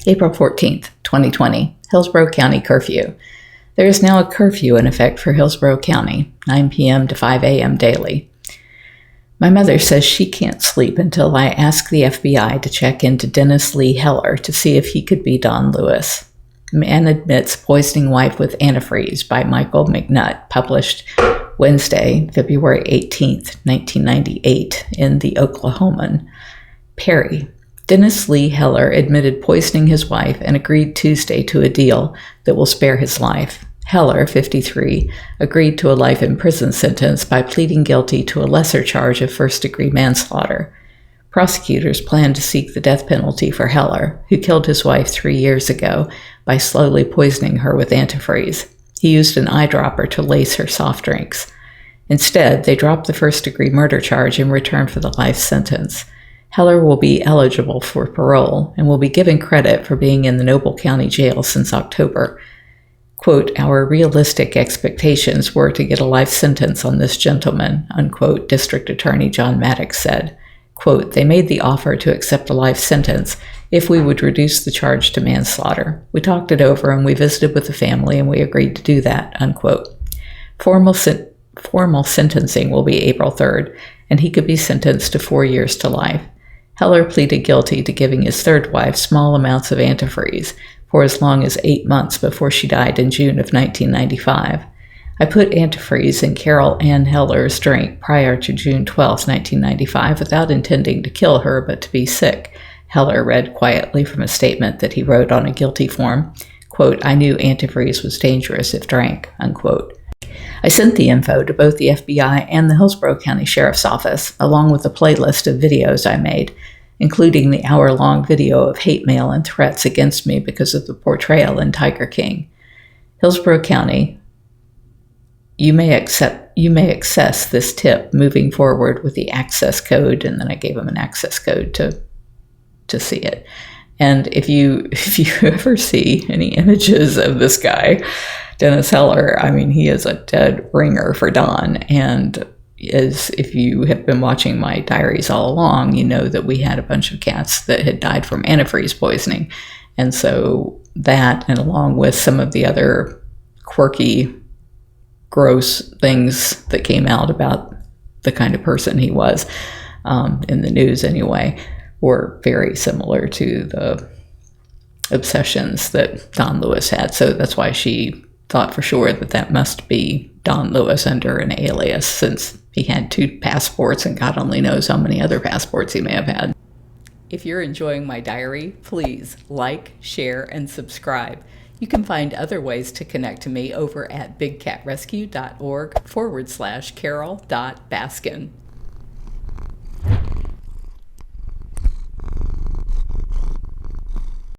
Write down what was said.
April 14th, 2020, Hillsborough County curfew. There is now a curfew in effect for Hillsborough County, 9 p.m. to 5 a.m. daily. My mother says she can't sleep until I ask the FBI to check into Dennis Lee Hellar to see if he could be Don Lewis. Man admits poisoning wife with antifreeze by Michael McNutt, published Wednesday, February 18th, 1998, in the Oklahoman. Perry. Dennis Lee Hellar admitted poisoning his wife and agreed Tuesday to a deal that will spare his life. Hellar, 53, agreed to a life in prison sentence by pleading guilty to a lesser charge of first-degree manslaughter. Prosecutors plan to seek the death penalty for Hellar, who killed his wife 3 years ago by slowly poisoning her with antifreeze. He used an eyedropper to lace her soft drinks. Instead, they dropped the first-degree murder charge in return for the life sentence. Hellar will be eligible for parole and will be given credit for being in the Noble County Jail since October. Quote, "Our realistic expectations were to get a life sentence on this gentleman," unquote, District Attorney John Maddox said. Quote, "They made the offer to accept a life sentence if we would reduce the charge to manslaughter. We talked it over and we visited with the family and we agreed to do that," unquote. Formal sentencing will be April 3rd, and he could be sentenced to 4 years to life. Hellar pleaded guilty to giving his third wife small amounts of antifreeze for as long as 8 months before she died in June of 1995. "I put antifreeze in Carole Ann Hellar's drink prior to June 12, 1995, without intending to kill her but to be sick," Hellar read quietly from a statement that he wrote on a guilty form. Quote, "I knew antifreeze was dangerous if drank," unquote. I sent the info to both the FBI and the Hillsborough County Sheriff's Office, along with a playlist of videos I made, including the hour-long video of hate mail and threats against me because of the portrayal in Tiger King. Hillsborough County, you may access this tip moving forward with the access code, and then I gave him an access code to see it. And if you ever see any images of this guy, Dennis Hellar, I mean, he is a dead ringer for Don. And if you have been watching my diaries all along, you know that we had a bunch of cats that had died from antifreeze poisoning. And so that, and along with some of the other quirky, gross things that came out about the kind of person he was, in the news anyway, were very similar to the obsessions that Don Lewis had. So that's why she thought for sure that that must be Don Lewis under an alias, since he had 2 passports and God only knows how many other passports he may have had. If you're enjoying my diary, please like, share, and subscribe. You can find other ways to connect to me over at bigcatrescue.org/Carole.Baskin.